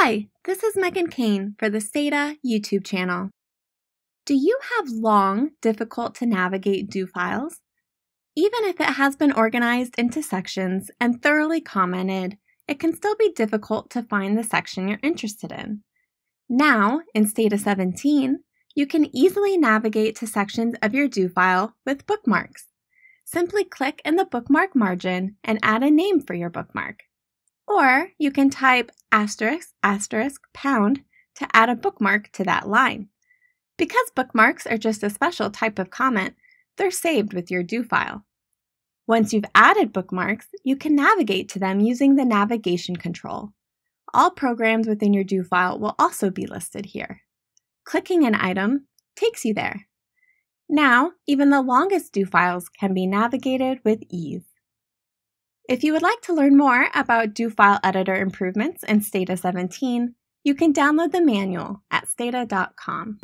Hi, this is Megan Kane for the Stata YouTube channel. Do you have long, difficult to navigate do files? Even if it has been organized into sections and thoroughly commented, it can still be difficult to find the section you're interested in. Now, in Stata 17, you can easily navigate to sections of your do file with bookmarks. Simply click in the bookmark margin and add a name for your bookmark. Or you can type **# to add a bookmark to that line. Because bookmarks are just a special type of comment, they're saved with your do file. Once you've added bookmarks, you can navigate to them using the navigation control. All programs within your do file will also be listed here. Clicking an item takes you there. Now, even the longest do files can be navigated with ease. If you would like to learn more about do file editor improvements in Stata 17, you can download the manual at stata.com.